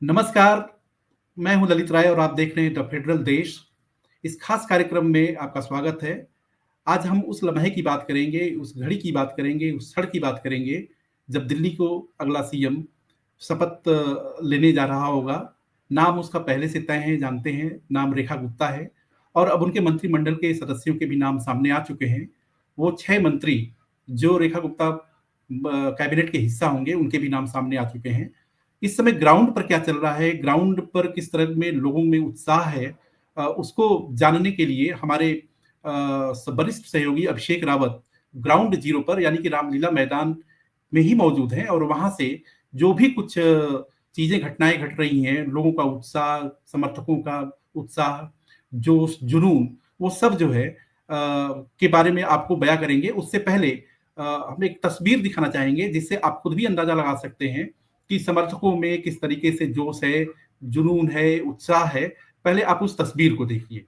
नमस्कार, मैं हूं ललित राय और आप देख रहे हैं द फेडरल देश। इस खास कार्यक्रम में आपका स्वागत है। आज हम उस लम्हे की बात करेंगे, उस घड़ी की बात करेंगे, उस क्षण की बात करेंगे, जब दिल्ली को अगला सीएम शपथ लेने जा रहा होगा। नाम उसका पहले से तय है, जानते हैं, नाम रेखा गुप्ता है और अब उनके मंत्रिमंडल के सदस्यों के भी नाम सामने आ चुके हैं। वो 6 मंत्री जो रेखा गुप्ता कैबिनेट के हिस्सा होंगे, उनके भी नाम सामने आ चुके हैं। इस समय ग्राउंड पर क्या चल रहा है, ग्राउंड पर किस तरह में लोगों में उत्साह है, उसको जानने के लिए हमारे वरिष्ठ सहयोगी अभिषेक रावत ग्राउंड जीरो पर यानी कि रामलीला मैदान में ही मौजूद हैं और वहां से जो भी कुछ चीजें घटनाएं घट रही हैं, लोगों का उत्साह, समर्थकों का उत्साह, जोश, जुनून, वो सब जो है के बारे में आपको बयां करेंगे। उससे पहले हम एक तस्वीर दिखाना चाहेंगे जिससे आप खुद भी अंदाजा लगा सकते हैं कि समर्थकों में किस तरीके से जोश है, जुनून है, उत्साह है। पहले आप उस तस्वीर को देखिए।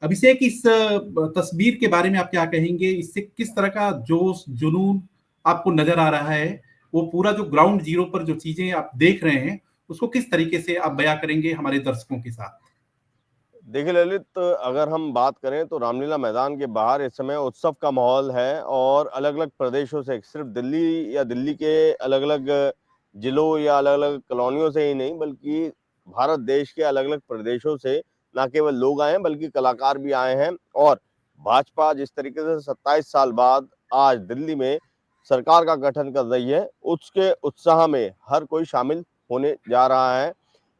अभिषेक, इस तस्वीर के बारे में आप क्या कहेंगे? इससे किस तरह का जोश, जुनून आपको नज़र आ रहा है? वो पूरा जो ग्राउंड ज़ीरो पर जो चीज़ें आप देख रहे हैं, उसको किस तरीके से आप बयाँ करेंगे हमारे दर्शकों के साथ? देखिए ललित, अगर हम बात करें तो रामलीला मैदान के बाहर इस समय उत्सव का माहौल है और अलग-अलग प्रदेशों से, सिर्फ दिल्ली या दिल्ली के अलग-अलग जिलों या अलग-अलग कॉलोनियों से ही नहीं, बल्कि भारत देश के अलग-अलग प्रदेशों से ना केवल लोग आए हैं बल्कि कलाकार भी आए हैं। और भाजपा जिस तरीके से 27 साल बाद आज दिल्ली में सरकार का गठन कर रही है, उसके उत्साह में हर कोई शामिल होने जा रहा है।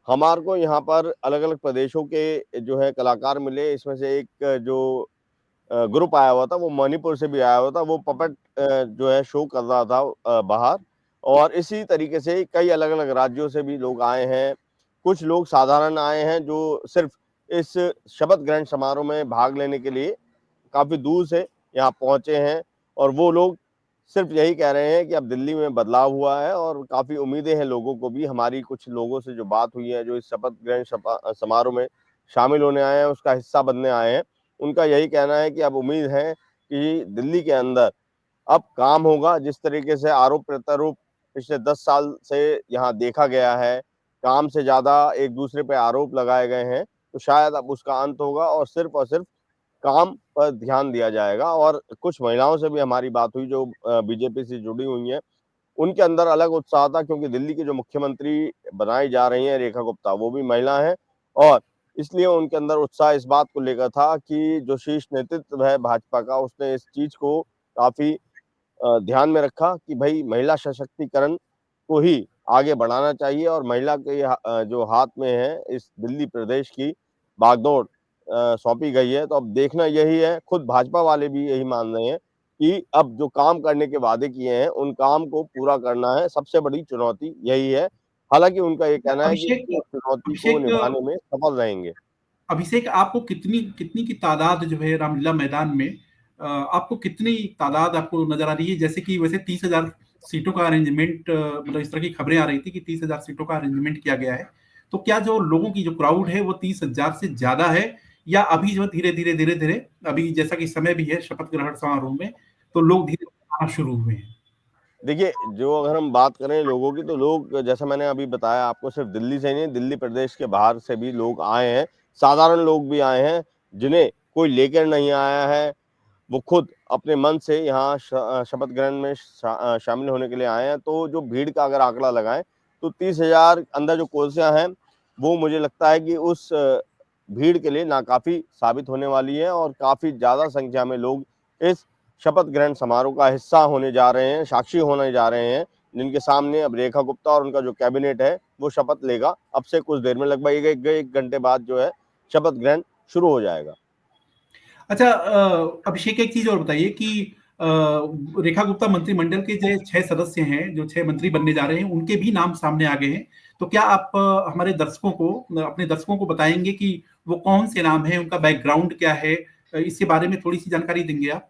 हमारे को यहाँ पर अलग-अलग प्रदेशों के जो है कलाकार मिले। इसमें से एक जो ग्रुप आया हुआ था वो मणिपुर से भी आया हुआ था। वो पपेट जो है शो कर रहा था बाहर। और इसी तरीके से कई अलग-अलग राज्यों से भी लोग आए हैं। कुछ लोग साधारण आए हैं जो सिर्फ इस शपथ ग्रहण समारोह में भाग लेने के लिए काफ़ी दूर से यहाँ पहुँचे हैं। और वो लोग सिर्फ यही कह रहे हैं कि अब दिल्ली में बदलाव हुआ है और काफ़ी उम्मीदें हैं लोगों को भी। हमारी कुछ लोगों से जो बात हुई है, जो इस शपथ ग्रहण समारोह में शामिल होने आए हैं, उसका हिस्सा बनने आए हैं, उनका यही कहना है कि अब उम्मीद है कि दिल्ली के अंदर अब काम होगा। जिस तरीके से आरोप-प्रत्यारोप पिछले 10 साल से यहाँ देखा गया है, काम से ज़्यादा एक-दूसरे पे आरोप लगाए गए हैं, तो शायद अब उसका अंत होगा और सिर्फ काम पर ध्यान दिया जाएगा। और कुछ महिलाओं से भी हमारी बात हुई जो बीजेपी से जुड़ी हुई हैं। उनके अंदर अलग उत्साह था क्योंकि दिल्ली की जो मुख्यमंत्री बनाई जा रही हैं रेखा गुप्ता, वो भी महिला हैं। और इसलिए उनके अंदर उत्साह इस बात को लेकर था कि जो शीर्ष नेतृत्व है भाजपा का, उसने इस चीज़ को काफ़ी ध्यान में रखा कि भई महिला सशक्तिकरण को ही आगे बढ़ाना चाहिए। और महिला के जो हाथ में है इस दिल्ली प्रदेश की बागडोर सौंपी गई है। तो अब देखना यही है, खुद भाजपा वाले भी यही मान रहे हैं कि अब जो काम करने के वादे किए हैं, उन काम को पूरा करना है, सबसे बड़ी चुनौती यही है। हालाँकि उनका ये कहना है कि अभिषेक इस चुनौती को अभिषेक निभाने में सफल रहेंगे। अभिषेक, आपको कितनी कितनी की तादाद जो है रामलीला मैदान में, आपको कितनी तादाद आपको नजर आ रही है? जैसे कि वैसे 30,000 सीटों का अरेंजमेंट, मतलब इस तरह की खबरें आ रही थी कि 30,000 सीटों का अरेंजमेंट किया गया है। तो क्या जो लोगों की जो क्राउड है वो 30,000 से ज्यादा है, या अभी जो धीरे धीरे अभी जैसा कि समय भी है शपथ ग्रहण समारोह में, तो लोग धीरे धीरे आना शुरू हुए हैं? देखिए, जो अगर हम बात करें लोगों की, तो लोग जैसा मैंने अभी बताया आपको, सिर्फ़ दिल्ली से ही नहीं, दिल्ली प्रदेश के बाहर से भी लोग आए हैं। साधारण लोग भी आए हैं, जिन्हें कोई लेकर नहीं आया है। वो खुद अपने मन से यहाँ शपथ ग्रहण में शामिल होने के लिए आए हैं। तो जो भीड़ का अगर आंकड़ा लगाएँ, तो 30,000 अंदर जो कुर्सियाँ हैं, वो मुझे लगता है कि उस भीड़ के लिए नाकाफ़ी साबित होने वाली है। और काफ़ी ज़्यादा संख्या में लोग इस शपथ ग्रहण समारोह का हिस्सा होने जा रहे हैं, साक्षी होने जा रहे हैं, जिनके सामने अब रेखा गुप्ता और उनका जो कैबिनेट है, वो शपथ लेगा। अब से कुछ देर में लगभग 1 घंटे बाद जो है, शपथ ग्रहण शुरू हो जाएगा। अच्छा, अभिषेक, एक चीज और बताइए कि रेखा गुप्ता मंत्रिमंडल के जो 6 सदस्य हैं, जो 6 मंत्री बनने जा रहे हैं, उनके भी नाम सामने आ गए हैं। तो क्या आप हमारे दर्शकों को, अपने दर्शकों को बताएंगे कि वो कौन से नाम हैं, उनका बैकग्राउंड क्या है, इसके बारे में थोड़ी सी जानकारी देंगे आप?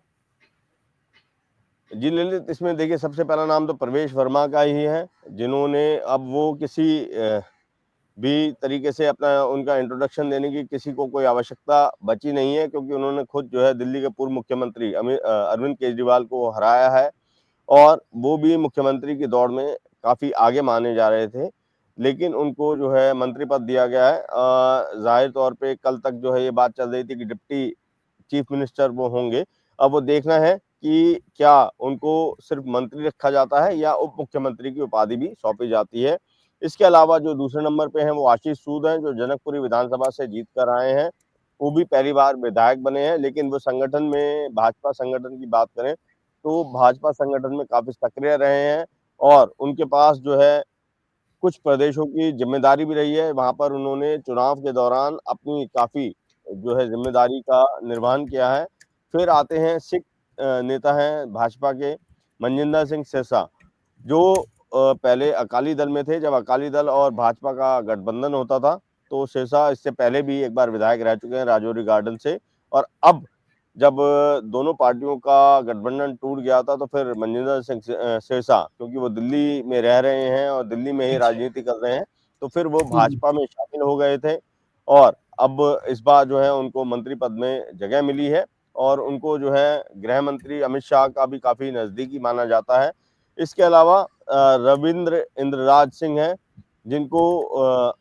जी ललित, इसमें देखिए सबसे पहला नाम तो प्रवेश वर्मा का ही है, जिन्होंने अब वो किसी भी तरीके से अपना उनका इंट्रोडक्शन देने की किसी को कोई आवश्यकता बची नहीं है, क्योंकि उन्होंने खुद जो है दिल्ली के पूर्व मुख्यमंत्री अरविंद केजरीवाल को हराया है और वो भी मुख्यमंत्री की दौड़ में काफ़ी आगे माने जा रहे थे। लेकिन उनको जो है मंत्री पद दिया गया है। ज़ाहिर तौर पे कल तक जो है ये बात चल रही थी कि डिप्टी चीफ मिनिस्टर वो होंगे। अब वो देखना है कि क्या उनको सिर्फ मंत्री रखा जाता है या उप मुख्यमंत्री की उपाधि भी सौंपी जाती है। इसके अलावा जो दूसरे नंबर पे हैं वो आशीष सूद हैं, जो जनकपुरी विधानसभा से जीत कर आए हैं। वो भी पहली बार विधायक बने हैं, लेकिन वो संगठन में भाजपा संगठन की बात करें तो भाजपा संगठन में काफ़ी सक्रिय रहे हैं और उनके पास जो है कुछ प्रदेशों की ज़िम्मेदारी भी रही है। वहाँ पर उन्होंने चुनाव के दौरान अपनी काफ़ी जो है ज़िम्मेदारी का निर्वहन किया है। फिर आते हैं सिख नेता हैं भाजपा के मनजिंदर सिंह सिरसा, जो पहले अकाली दल में थे। जब अकाली दल और भाजपा का गठबंधन होता था, तो सिरसा इससे पहले भी एक बार विधायक रह चुके हैं राजौरी गार्डन से। और अब जब दोनों पार्टियों का गठबंधन टूट गया था, तो फिर मनजिंदर सिंह सिरसा, क्योंकि वो दिल्ली में रह रहे हैं और दिल्ली में ही अच्छा। राजनीति कर रहे हैं, तो फिर वो हम्म। भाजपा में शामिल हो गए थे और अब इस बार जो है उनको मंत्री पद में जगह मिली है और उनको जो है गृह मंत्री अमित शाह का भी काफ़ी नज़दीकी माना जाता है। इसके अलावा रविंद्र इंद्रराज सिंह हैं, जिनको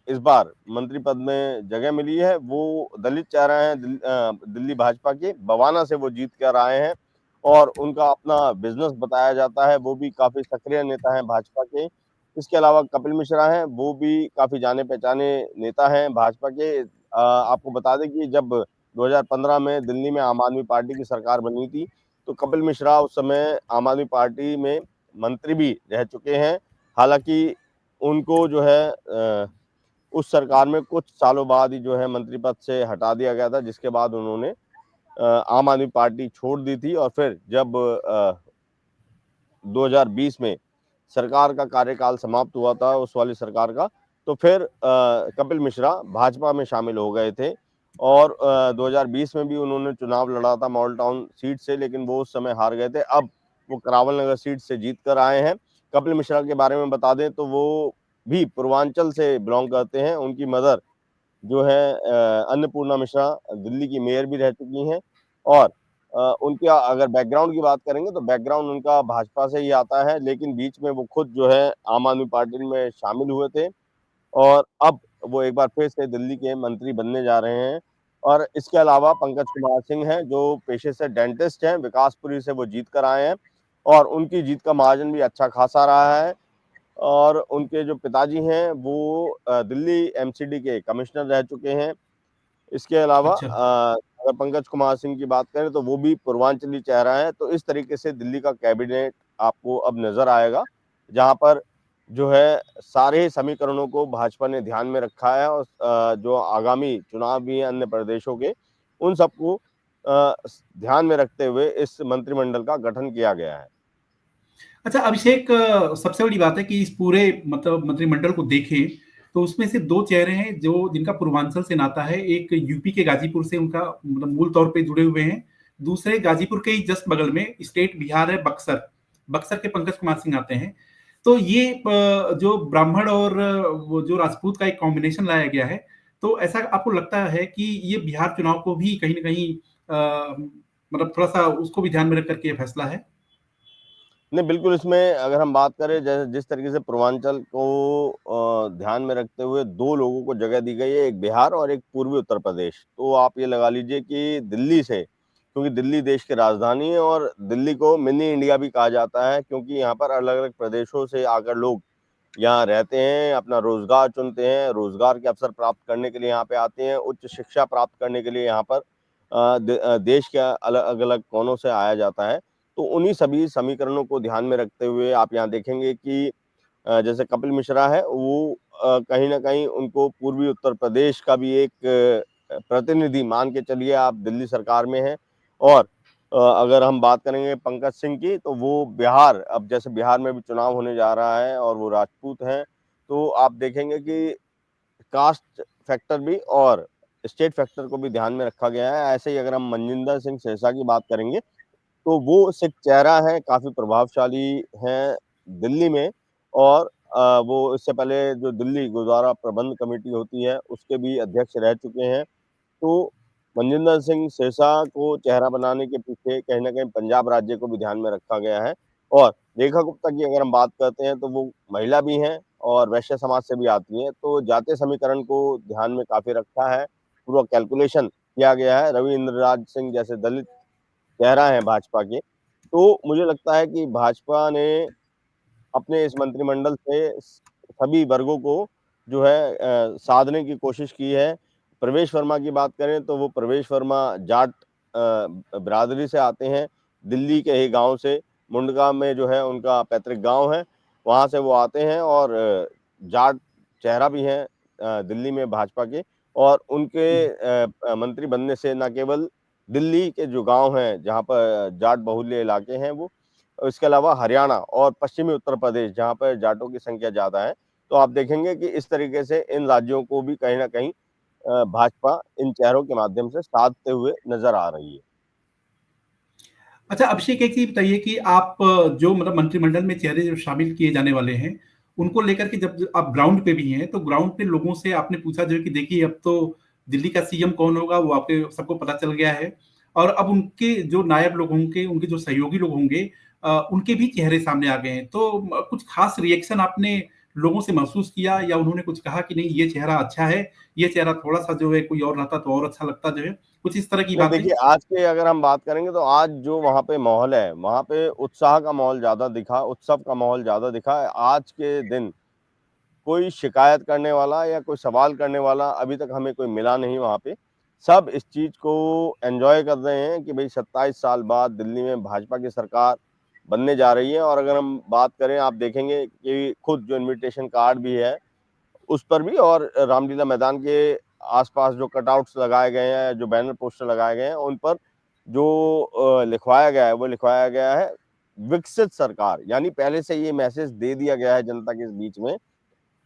इस बार मंत्री पद में जगह मिली है। वो दलित चेहरा हैं, दिल्ली भाजपा के बवाना से वो जीत कर आए हैं और उनका अपना बिजनेस बताया जाता है। वो भी काफ़ी सक्रिय नेता हैं भाजपा के। इसके अलावा कपिल मिश्रा हैं, वो भी काफ़ी जाने पहचाने नेता हैं भाजपा के। आपको बता दें कि जब 2015 में दिल्ली में आम आदमी पार्टी की सरकार बनी थी, तो कपिल मिश्रा उस समय आम आदमी पार्टी में मंत्री भी रह चुके हैं। हालांकि उनको जो है उस सरकार में कुछ सालों बाद ही जो है मंत्री पद से हटा दिया गया था, जिसके बाद उन्होंने आम आदमी पार्टी छोड़ दी थी और फिर जब 2020 में सरकार का कार्यकाल समाप्त हुआ था उस वाली सरकार का, तो फिर कपिल मिश्रा भाजपा में शामिल हो गए थे और 2020 में भी उन्होंने चुनाव लड़ा था मॉडल टाउन सीट से, लेकिन वो उस समय हार गए थे। अब वो करावल नगर सीट से जीत कर आए हैं। कपिल मिश्रा के बारे में बता दें तो वो भी पूर्वांचल से बिलोंग करते हैं। उनकी मदर जो है अन्नपूर्णा मिश्रा दिल्ली की मेयर भी रह चुकी हैं और उनके अगर बैकग्राउंड की बात करेंगे तो बैकग्राउंड उनका भाजपा से ही आता है, लेकिन बीच में वो खुद जो है आम आदमी पार्टी में शामिल हुए थे और अब वो एक बार फिर से दिल्ली के मंत्री बनने जा रहे हैं। और इसके अलावा पंकज कुमार सिंह हैं, जो पेशे से डेंटिस्ट हैं, विकासपुरी से वो जीत कर आए हैं और उनकी जीत का मार्जिन भी अच्छा खासा रहा है। और उनके जो पिताजी हैं वो दिल्ली एमसीडी के कमिश्नर रह चुके हैं। इसके अलावा अच्छा। अगर पंकज कुमार सिंह की बात करें तो वो भी पूर्वांचली चेहरा है। तो इस तरीके से दिल्ली का कैबिनेट आपको अब नजर आएगा, जहां पर जो है सारे समीकरणों को भाजपा ने ध्यान में रखा है और जो आगामी चुनाव भी हैं अन्य प्रदेशों के, उन सबको ध्यान में रखते हुए इस मंत्रिमंडल का गठन किया गया है। अच्छा अभिषेक, सबसे बड़ी बात है कि इस पूरे मतलब मंत्रिमंडल को देखें तो उसमें से दो चेहरे हैं जो जिनका पूर्वांचल से नाता है। एक यूपी के गाजीपुर से उनका मतलब मूल तौर पे जुड़े हुए हैं। दूसरे गाजीपुर के ही जस्ट बगल में स्टेट बिहार है, बक्सर। बक्सर के पंकज कुमार सिंह आते हैं। तो ये जो ब्राह्मण और वो जो राजपूत का एक कॉम्बिनेशन लाया गया है, तो ऐसा आपको लगता है कि ये बिहार चुनाव को भी कहीं ना कहीं मतलब थोड़ा सा उसको भी ध्यान में रख करके ये फैसला है? नहीं, बिल्कुल, इसमें अगर हम बात करें जैसे जिस तरीके से पूर्वांचल को ध्यान में रखते हुए 2 लोगों को जगह दी गई है, एक बिहार और एक पूर्वी उत्तर प्रदेश। तो आप ये लगा लीजिए कि दिल्ली से, क्योंकि दिल्ली देश की राजधानी है और दिल्ली को मिनी इंडिया भी कहा जाता है, क्योंकि यहाँ पर अलग-अलग प्रदेशों से आकर लोग यहाँ रहते हैं, अपना रोज़गार चुनते हैं, रोज़गार के अवसर प्राप्त करने के लिए यहाँ पे आते हैं, उच्च शिक्षा प्राप्त करने के लिए यहाँ पर देश के अलग-अलग कोनों से आया जाता है। तो उन्हीं सभी समीकरणों को ध्यान में रखते हुए आप यहाँ देखेंगे कि जैसे कपिल मिश्रा है, वो कहीं न कहीं उनको पूर्वी उत्तर प्रदेश का भी एक प्रतिनिधि मान के चलिए आप दिल्ली सरकार में हैं। और अगर हम बात करेंगे पंकज सिंह की, तो वो बिहार, अब जैसे बिहार में भी चुनाव होने जा रहा है और वो राजपूत हैं, तो आप देखेंगे कि कास्ट फैक्टर भी और स्टेट फैक्टर को भी ध्यान में रखा गया है। ऐसे ही अगर हम मनजिंदर सिंह सिरसा की बात करेंगे, तो वो सिख चेहरा है, काफ़ी प्रभावशाली हैं दिल्ली में, और वो इससे पहले जो दिल्ली गुरुद्वारा प्रबंध कमेटी होती है, उसके भी अध्यक्ष रह चुके हैं। तो मनजिंदर सिंह सिरसा को चेहरा बनाने के पीछे कहीं न कहीं पंजाब राज्य को भी ध्यान में रखा गया है। और रेखा गुप्ता की अगर हम बात करते हैं, तो वो महिला भी हैं और वैश्य समाज से भी आती हैं, तो जातीय समीकरण को ध्यान में काफ़ी रखा है, पूरा कैलकुलेशन किया गया है। रवि इंद्रराज सिंह जैसे दलित चेहरा हैं भाजपा के, तो मुझे लगता है कि भाजपा ने अपने इस मंत्रिमंडल से सभी वर्गों को जो है साधने की कोशिश की है। प्रवेश वर्मा की बात करें, तो वो प्रवेश वर्मा जाट बिरादरी से आते हैं, दिल्ली के ही गाँव से, मुंडका में जो है उनका पैतृक गाँव है, वहाँ से वो आते हैं, और जाट चेहरा भी हैं दिल्ली में भाजपा के, और उनके मंत्री बनने से न केवल दिल्ली के जो गाँव हैं, जहाँ पर जाट बहुल्य इलाके हैं वो, इसके अलावा हरियाणा और पश्चिमी उत्तर प्रदेश, जहाँ पर जाटों की संख्या ज़्यादा है, तो आप देखेंगे कि इस तरीके से इन राज्यों को भी कहीं न कहीं भाजपा इन चेहरों के माध्यम से साधते हुए नज़र आ रही है। अच्छा, अभिषेक, एक चीज़ बताइए कि आप जो मतलब मंत्रिमंडल में चेहरे जो शामिल किए जाने वाले हैं, उनको लेकर के जब आप ग्राउंड पे भी हैं, तो ग्राउंड पे लोगों से आपने पूछा जो है कि देखिए अब तो दिल्ली का सीएम कौन होगा, वो आपके सबको पता चल गया है और अब उनके जो नायब लोग होंगे, उनके जो सहयोगी लोग होंगे उनके भी चेहरे सामने आ गए हैं। तो कुछ खास रिएक्शन आपने लोगों से महसूस किया या उन्होंने कुछ कहा कि नहीं ये चेहरा अच्छा है, ये चेहरा थोड़ा-सा जो है कोई और रहता तो और अच्छा लगता जो है? कुछ इस तरह की नहीं बातें? देखिए, आज के अगर हम बात करेंगे, तो आज जो वहाँ पे माहौल है, वहाँ पे उत्साह का माहौल ज़्यादा दिखा, उत्सव का माहौल ज़्यादा दिखा। आज के दिन कोई शिकायत करने वाला या कोई सवाल करने वाला अभी तक हमें कोई मिला नहीं वहाँ पे। सब इस चीज़ को एन्जॉय कर रहे हैं कि भई 27 साल बाद दिल्ली में भाजपा की सरकार बनने जा रही है। और अगर हम बात करें, आप देखेंगे कि खुद जो इन्विटेशन कार्ड भी है, उस पर भी, और रामलीला मैदान के आस-पास जो कटआउट्स लगाए गए हैं, जो बैनर पोस्टर लगाए गए हैं, उन पर जो लिखवाया गया है, वो लिखवाया गया है विकसित सरकार। यानी पहले से ये मैसेज दे दिया गया है जनता के बीच में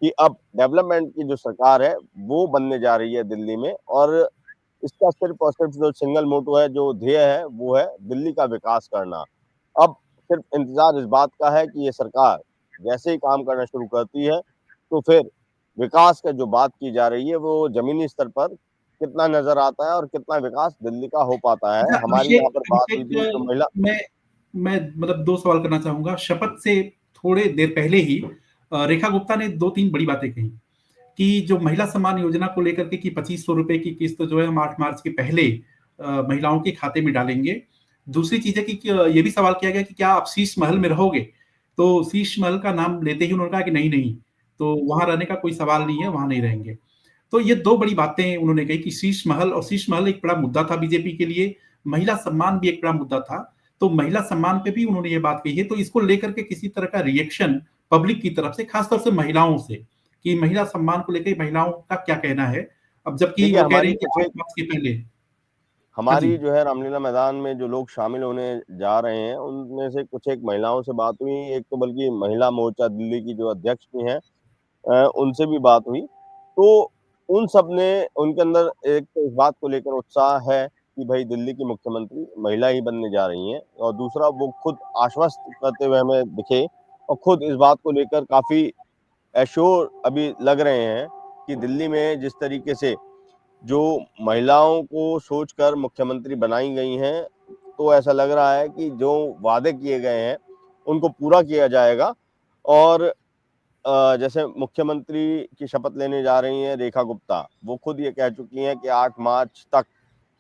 कि अब डेवलपमेंट की जो सरकार है, वो बनने जा रही है दिल्ली में, और इसका सिर्फ़ और सिर्फ़ जो सिंगल मोटो है, जो ध्येय है, वो है दिल्ली का विकास करना। अब सिर्फ़ इंतज़ार इस बात का है कि ये सरकार जैसे ही काम करना शुरू करती है, तो फिर विकास का जो बात की जा रही है, वो ज़मीनी स्तर पर कितना नज़र आता है और कितना विकास दिल्ली का हो पाता है। अच्छा, हमारी यहाँ अभिषेक पर बात हुई अभिषेक थी, जो महिला मैं मैं मतलब 2 सवाल करना चाहूँगा। शपथ से थोड़े देर पहले ही रेखा गुप्ता ने 2-3 बड़ी बातें कही कि जो महिला सम्मान योजना को लेकर के कि ₹2500 की किस्त जो है हम 8 मार्च के पहले महिलाओं के खाते में डालेंगे। दूसरी चीज़ है कि ये भी सवाल किया गया कि क्या आप शीश महल में रहोगे? तो शीश महल का नाम लेते ही उन्होंने कहा कि नहीं, नहीं, तो वहाँ रहने का कोई सवाल नहीं है, वहाँ नहीं रहेंगे। तो ये 2 बड़ी बातें उन्होंने कही कि शीश महल और शीश महल एक बड़ा मुद्दा था बीजेपी के लिए, महिला सम्मान भी एक बड़ा मुद्दा था। तो महिला सम्मान पे भी उन्होंने ये बात कही है, तो इसको लेकर के किसी तरह का रिएक्शन पब्लिक की तरफ से, खास तौर से महिलाओं से, कि महिला सम्मान को लेके महिलाओं का क्या कहना है? अब जबकि देखिए, वो कह रही हैं कि 8 मार्च के पहले। हाँ जी। हमारी जो है रामलीला मैदान में जो लोग शामिल होने जा रहे हैं, उनमें से कुछ एक महिलाओं से बात हुई, एक तो बल्कि महिला मोर्चा दिल्ली की जो अध्यक्ष भी हैं, उनसे भी बात हुई। तो उन सब ने, उनके अंदर एक तो इस बात को लेकर उत्साह है कि भई दिल्ली की मुख्यमंत्री महिला ही बनने जा रही हैं, और दूसरा वो खुद आश्वस्त करते हुए हमें दिखे, और खुद इस बात को लेकर काफ़ी एश्योर अभी लग रहे हैं कि दिल्ली में जिस तरीके से जो महिलाओं को सोचकर मुख्यमंत्री बनाई गई हैं, तो ऐसा लग रहा है कि जो वादे किए गए हैं, उनको पूरा किया जाएगा। और जैसे मुख्यमंत्री की शपथ लेने जा रही हैं रेखा गुप्ता, वो खुद ये कह चुकी हैं कि 8 मार्च तक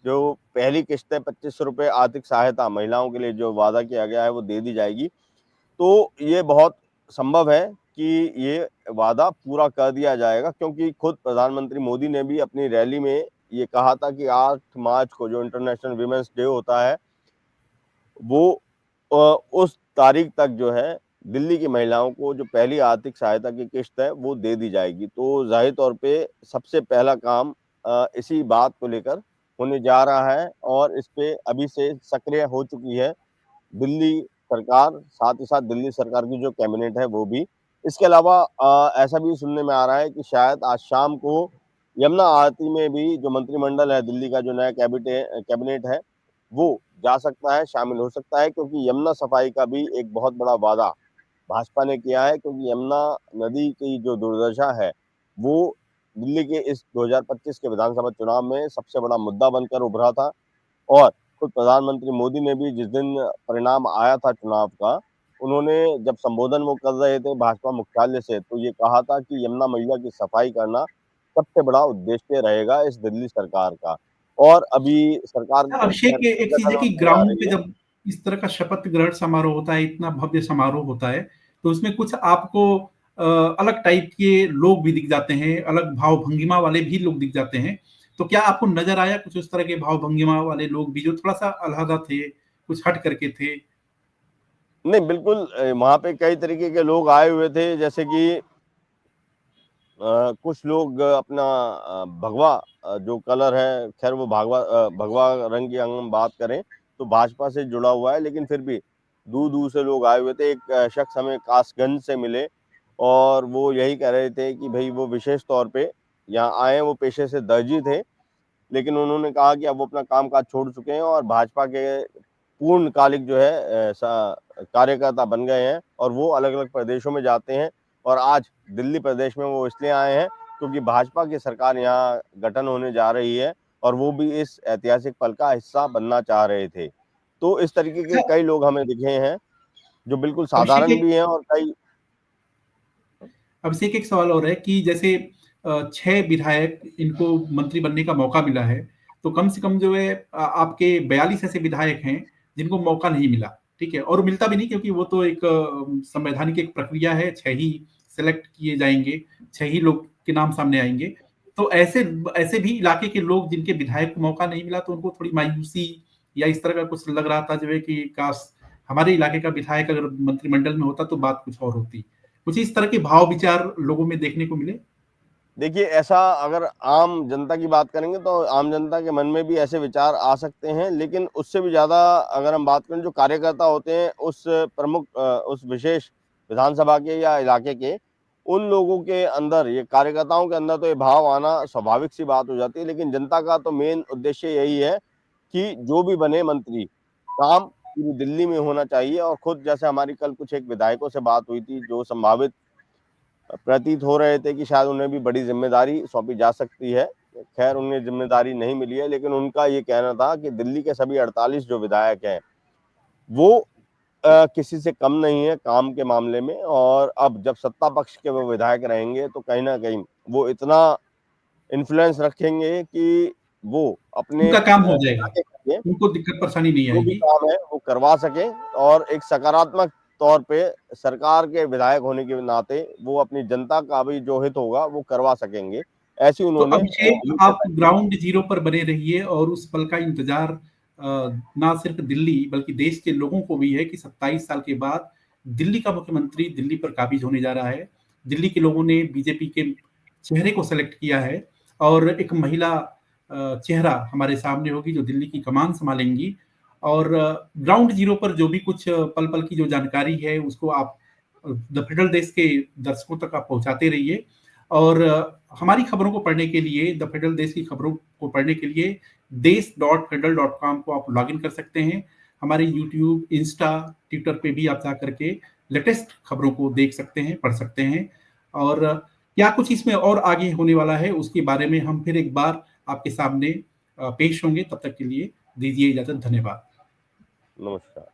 जो पहली किस्त है ₹2500 आर्थिक सहायता महिलाओं के लिए जो वादा किया गया है, वो दे दी जाएगी। तो ये बहुत संभव है कि ये वादा पूरा कर दिया जाएगा, क्योंकि खुद प्रधानमंत्री मोदी ने भी अपनी रैली में ये कहा था कि 8 मार्च को जो इंटरनेशनल वीमेंस डे होता है, वो उस तारीख तक जो है दिल्ली की महिलाओं को जो पहली आर्थिक सहायता की किश्त है, वो दे दी जाएगी। तो ज़ाहिर तौर पे सबसे पहला काम इसी बात को लेकर होने जा रहा है, और इस पे अभी से सक्रिय हो चुकी है दिल्ली सरकार, साथ ही साथ दिल्ली सरकार की जो कैबिनेट है वो भी। इसके अलावा ऐसा भी सुनने में आ रहा है कि शायद आज शाम को यमुना आरती में भी जो मंत्रिमंडल है दिल्ली का, जो नया कैबिनेट है, वो जा सकता है, शामिल हो सकता है, क्योंकि यमुना सफाई का भी एक बहुत बड़ा वादा भाजपा ने किया है। क्योंकि यमुना नदी की जो दुर्दशा है, वो दिल्ली के इस 2025 के विधानसभा चुनाव में सबसे बड़ा मुद्दा बनकर उभरा था। और खुद प्रधानमंत्री मोदी ने भी जिस दिन परिणाम आया था चुनाव का, उन्होंने जब संबोधन वो कर रहे थे भाजपा मुख्यालय से, तो ये कहा था कि यमुना मैया की सफाई करना सबसे बड़ा उद्देश्य रहेगा इस दिल्ली सरकार का। और अभी सरकार अच्छा, अभिषेक, खैर एक चीज है गठन कि होने जा ग्राउंड रही पे है। जब इस तरह का शपथ ग्रहण समारोह होता है, इतना भव्य समारोह होता है, तो उसमें कुछ आपको अलग टाइप के लोग भी दिख जाते हैं, अलग भाव भंगिमा वाले भी लोग दिख जाते हैं। तो क्या आपको नजर आया कुछ उस तरह के भाव भंगिमा वाले लोग भी जो थोड़ा सा अलहदा थे, कुछ हट करके थे? नहीं, बिल्कुल वहाँ पे कई तरीके के लोग आए हुए थे, जैसे कि कुछ लोग अपना भगवा जो कलर है, खैर वो भगवा रंग की अगर हम बात करें तो भाजपा से जुड़ा हुआ है, लेकिन फिर भी दूर दूर से लोग आए हुए थे। एक शख्स हमें कासगंज से मिले और वो यही कह रहे थे कि भाई वो विशेष तौर पे यहाँ आए, वो पेशे से दर्जी थे, लेकिन उन्होंने कहा कि अब वो अपना काम काज छोड़ चुके हैं और भाजपा के पूर्णकालिक जो है कार्यकर्ता बन गए हैं, और वो अलग अलग प्रदेशों में जाते हैं। और आज दिल्ली प्रदेश में वो इसलिए आए हैं क्योंकि भाजपा की सरकार यहाँ गठन होने जा रही है, और वो भी इस ऐतिहासिक पल का हिस्सा बनना चाह रहे थे। तो इस तरीके के अच्छा, कई लोग हमें दिखे हैं, जो बिल्कुल अभिषेक साधारण एक भी हैं और कई। अभिषेक एक सवाल और है कि जैसे 6 विधायक इनको मंत्री बनने का मौका मिला है, तो कम से कम जो है आपके 42 ऐसे विधायक हैं जिनको मौका नहीं मिला, ठीक है, और मिलता भी नहीं क्योंकि वो तो एक संवैधानिक एक प्रक्रिया है, 6 ही सेलेक्ट किए जाएंगे, 6 ही लोग के नाम सामने आएंगे। तो ऐसे ऐसे भी इलाके के लोग जिनके विधायक को मौका नहीं मिला, तो उनको थोड़ी मायूसी या इस तरह का कुछ लग रहा था जो है कि काश हमारे इलाके का विधायक अगर मंत्रिमंडल में होता तो बात कुछ और होती। कुछ इस तरह के भाव विचार लोगों में देखने को मिले? देखिए, ऐसा अगर आम जनता की बात करेंगे तो आम जनता के मन में भी ऐसे विचार आ सकते हैं, लेकिन उससे भी ज़्यादा अगर हम बात करें जो कार्यकर्ता होते हैं उस उस विशेष विधानसभा के या इलाके के, उन लोगों के अंदर, ये कार्यकर्ताओं के अंदर तो ये भाव आना स्वाभाविक सी बात हो जाती है। लेकिन जनता का तो मेन उद्देश्य यही है कि जो भी बने मंत्री, काम पूरी दिल्ली में होना चाहिए। और खुद जैसे हमारी कल कुछ एक विधायकों से बात हुई थी जो संभावित प्रतीत हो रहे थे कि शायद उन्हें भी बड़ी जिम्मेदारी सौंपी जा सकती है। खैर उन्हें जिम्मेदारी नहीं मिली है, लेकिन उनका ये कहना था कि दिल्ली के सभी 48 जो विधायक हैं वो किसी से कम नहीं है काम के मामले में। और अब जब सत्ता पक्ष के वो विधायक रहेंगे तो कहीं ना कहीं वो इतना इन्फ्लुएंस रखेंगे कि वो अपने उनका काम हो जाएगा, इलाके के उनको दिक्कत परेशानी नहीं जो भी आएगी। काम है वो करवा सके, और एक सकारात्मक तौर पे सरकार के विधायक होने के नाते वो अपनी जनता का भी जो हित होगा वो करवा सकेंगे। ऐसी तो उन्होंने अभिषेक, उम्मीद आप जताई है। ग्राउंड जीरो पर बने रहिए और उस पल का इंतजार ना सिर्फ दिल्ली बल्कि देश के लोगों को भी है कि 27 साल के बाद दिल्ली का मुख्यमंत्री दिल्ली पर काबिज होने जा रहा है। दिल्ली के लोगों ने बीजेपी के चेहरे को सेलेक्ट किया है और एक महिला चेहरा हमारे सामने होगी जो दिल्ली की कमान संभालेंगी। और ग्राउंड जीरो पर जो भी कुछ पल पल की जो जानकारी है उसको आप द फेडरल देश के दर्शकों तक आप पहुंचाते रहिए। और हमारी खबरों को पढ़ने के लिए, द फेडरल देश की खबरों को पढ़ने के लिए देश.federal.com को आप लॉगिन कर सकते हैं। हमारे यूट्यूब, इंस्टा, ट्विटर पे भी आप जा करके लेटेस्ट खबरों को देख सकते हैं, पढ़ सकते हैं। और क्या कुछ इसमें और आगे होने वाला है उसके बारे में हम फिर एक बार आपके सामने पेश होंगे। तब तक के लिए दीजिए इजाजत। धन्यवाद। नमस्कार।